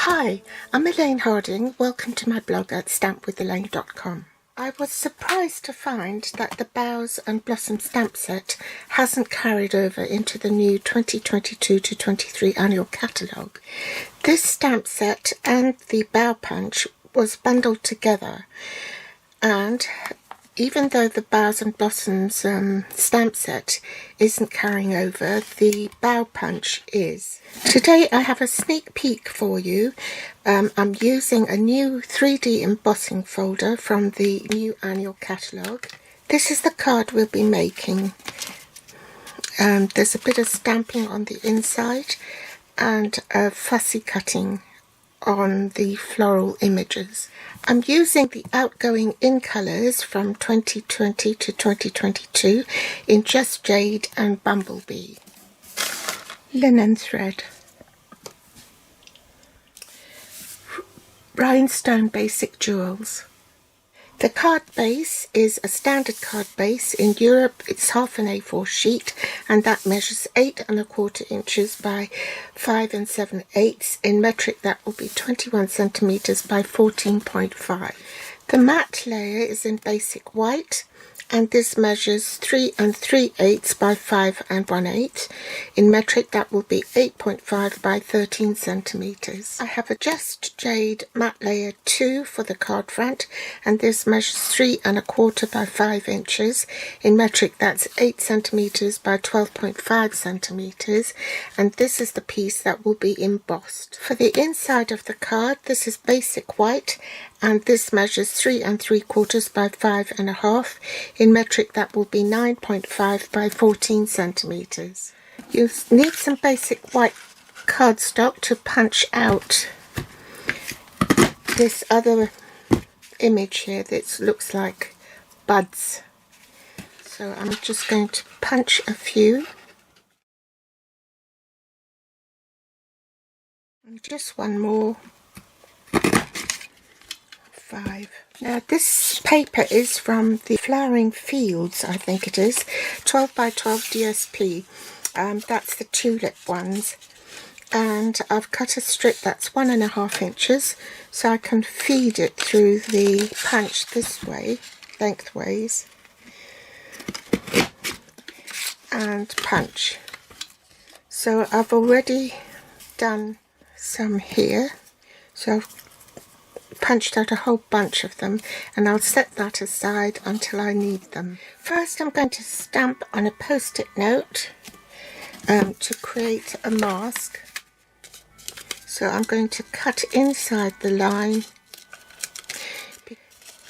Hi, I'm Elaine Harding. Welcome to my blog at stampwithelaine.com. I was surprised to find that the Boughs and Blossoms stamp set hasn't carried over into the new 2022-23 annual catalogue. This stamp set and the bow punch was bundled together, and even though the Boughs and Blossoms stamp set isn't carrying over, the bow punch is. Today I have a sneak peek for you. I'm using a new 3D embossing folder from the new annual catalogue. This is the card we'll be making. There's a bit of stamping on the inside and a fussy cutting on the floral images. I'm using the outgoing in colours from 2020 to 2022 in Just Jade and Bumblebee. Linen thread. Rhinestone basic jewels. The card base is a standard card base. In Europe it's half an A4 sheet, and that measures 8 1/4 inches by 5 7/8. In metric that will be 21 centimeters by 14.5. The matte layer is in basic white, and this measures 3 3/8 by 5 1/8. In metric that will be 8.5 by 13 centimeters. I have a Just Jade matte layer 2 for the card front, and this measures 3 1/4 by 5 inches. In metric that's 8 centimeters by 12.5 centimeters, and this is the piece that will be embossed. For the inside of the card, this is basic white, and this measures 3 3/4 by 5 1/2. In metric that will be 9.5 by 14 centimeters. You need some basic white cardstock to punch out this other image here that looks like buds. So I'm just going to punch a few. And just one more. 5. Now this paper is from the Flowering Fields, I think it is, 12 by 12 DSP. That's the tulip ones, and I've cut a strip that's 1 1/2 inches, so I can feed it through the punch this way, lengthways, and punch. So I've already done some here, so I've punched out a whole bunch of them, and I'll set that aside until I need them. First I'm going to stamp on a post-it note to create a mask. So I'm going to cut inside the line.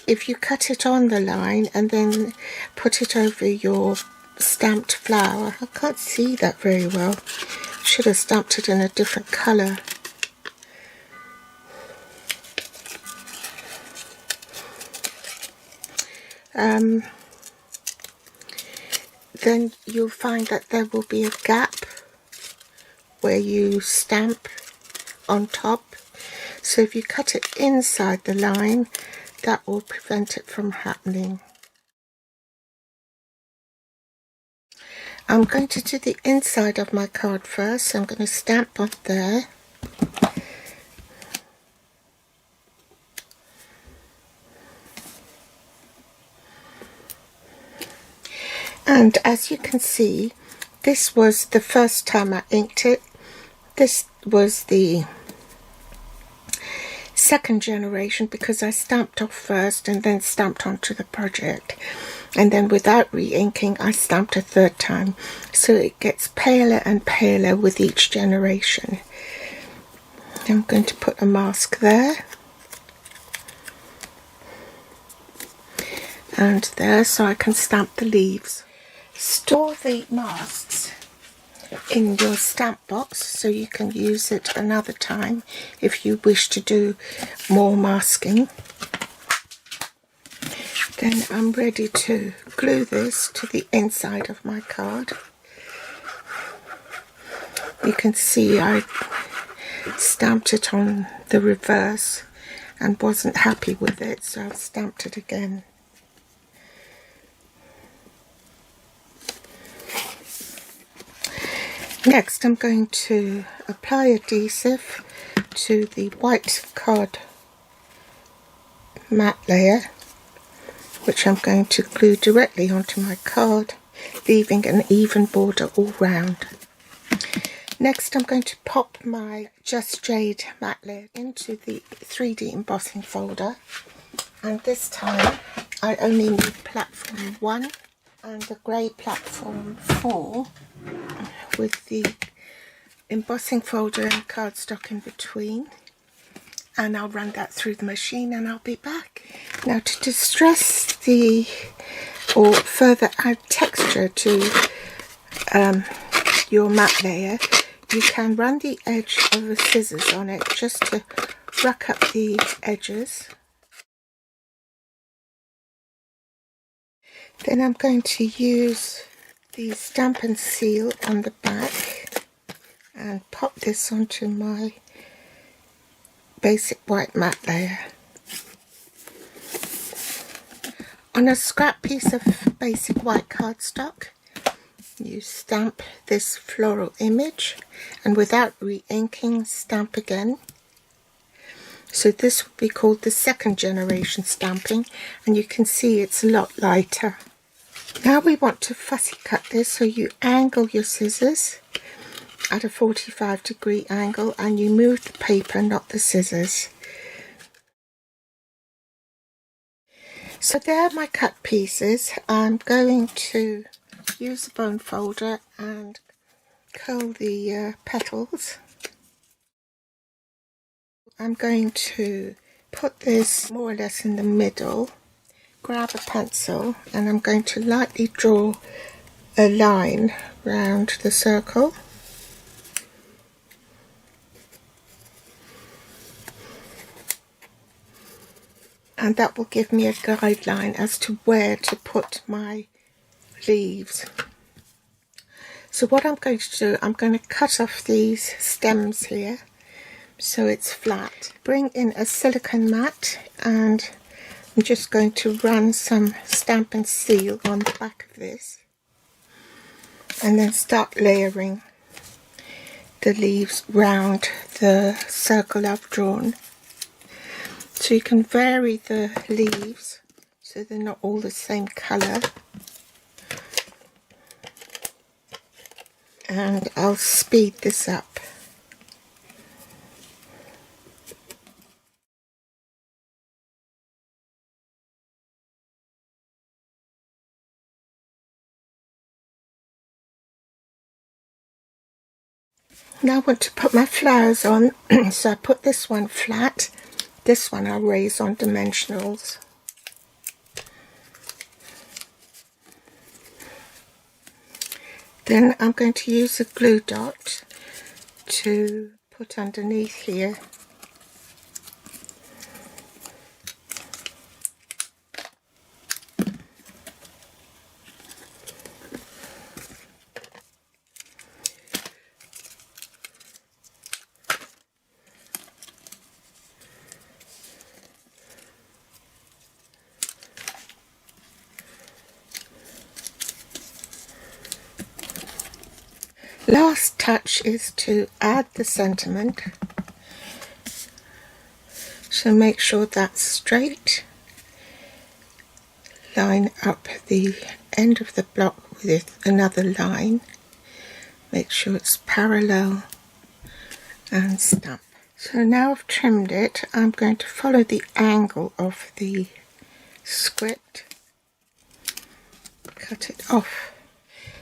If you cut it on the line and then put it over your stamped flower, I can't see that very well. Should have stamped it in a different colour. Then you'll find that there will be a gap where you stamp on top. So if you cut it inside the line, that will prevent it from happening. I'm going to do the inside of my card first, so I'm going to stamp on there. And as you can see, this was the first time I inked it. This was the second generation because I stamped off first and then stamped onto the project. And then without re-inking, I stamped a third time. So it gets paler and paler with each generation. I'm going to put a mask there. And there, so I can stamp the leaves. Store the masks in your stamp box so you can use it another time if you wish to do more masking. Then I'm ready to glue this to the inside of my card. You can see I stamped it on the reverse and wasn't happy with it, so I've stamped it again. Next I'm going to apply adhesive to the white card matte layer, which I'm going to glue directly onto my card, leaving an even border all round. Next I'm going to pop my Just Jade matte layer into the 3D embossing folder, and this time I only need platform 1 and the grey platform 4 with the embossing folder and cardstock in between, and I'll run that through the machine and I'll be back. Now, to distress or further add texture to your matte layer, you can run the edge of the scissors on it just to ruck up the edges. Then I'm going to use the stamp and seal on the back and pop this onto my basic white matte layer. On a scrap piece of basic white cardstock, you stamp this floral image, and without re-inking, stamp again. So this would be called the second generation stamping, and you can see it's a lot lighter. Now we want to fussy cut this, so you angle your scissors at a 45-degree angle and you move the paper, not the scissors. So there are my cut pieces. I'm going to use the bone folder and curl the petals. I'm going to put this more or less in the middle, grab a pencil, and I'm going to lightly draw a line round the circle. And that will give me a guideline as to where to put my leaves. So what I'm going to do, I'm going to cut off these stems here so it's flat. Bring in a silicone mat, and I'm just going to run some stamp and seal on the back of this, and then start layering the leaves round the circle I've drawn. So you can vary the leaves so they're not all the same colour. And I'll speed this up. Now I want to put my flowers on, so I put this one flat. This one I'll raise on dimensionals. Then I'm going to use a glue dot to put underneath here. Last touch is to add the sentiment, so make sure that's straight. Line up the end of the block with another line, make sure it's parallel, and stamp. So now I've trimmed it, I'm going to follow the angle of the script, cut it off.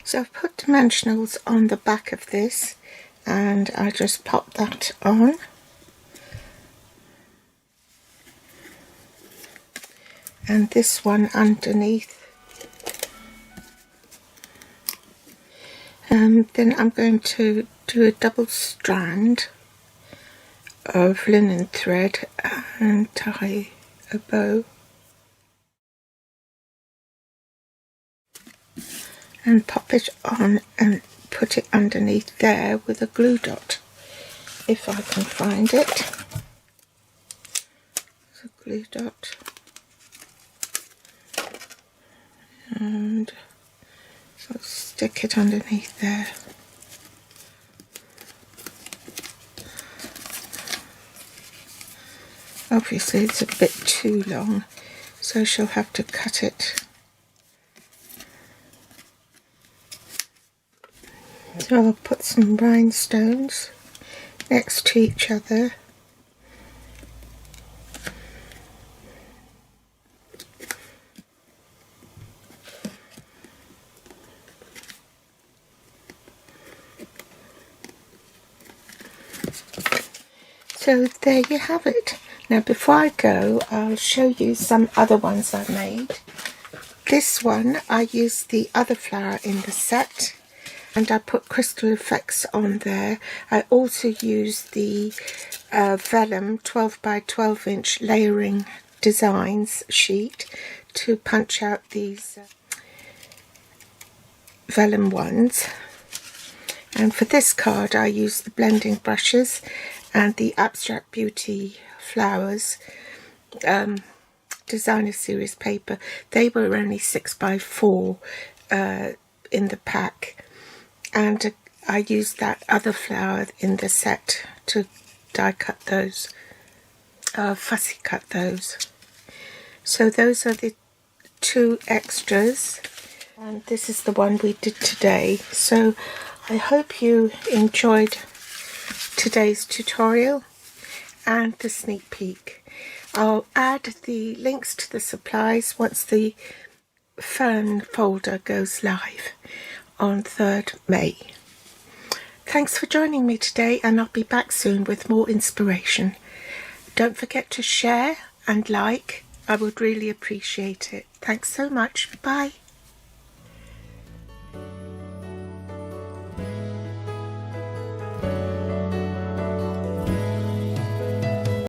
So I've put dimensionals on the back of this, and I just pop that on. And this one underneath. And then I'm going to do a double strand of linen thread and tie a bow. And pop it on and put it underneath there with a glue dot, if I can find it. So glue dot, and so stick it underneath there. Obviously it's a bit too long, so she'll have to cut it. So I'll put some rhinestones next to each other. So there you have it. Now before I go, I'll show you some other ones I made. This one, I used the other flower in the set and I put crystal effects on there. I also used the vellum 12 by 12 inch layering designs sheet to punch out these vellum ones. And for this card I used the blending brushes and the Abstract Beauty flowers designer series paper. They were only 6 by 4 in the pack, and I used that other flower in the set to die cut those, fussy cut those. So those are the 2 extras, and this is the one we did today. So I hope you enjoyed today's tutorial and the sneak peek. I'll add the links to the supplies once the fern folder goes live on 3rd May. Thanks for joining me today, and I'll be back soon with more inspiration. Don't forget to share and like. I would really appreciate it. Thanks so much. Bye.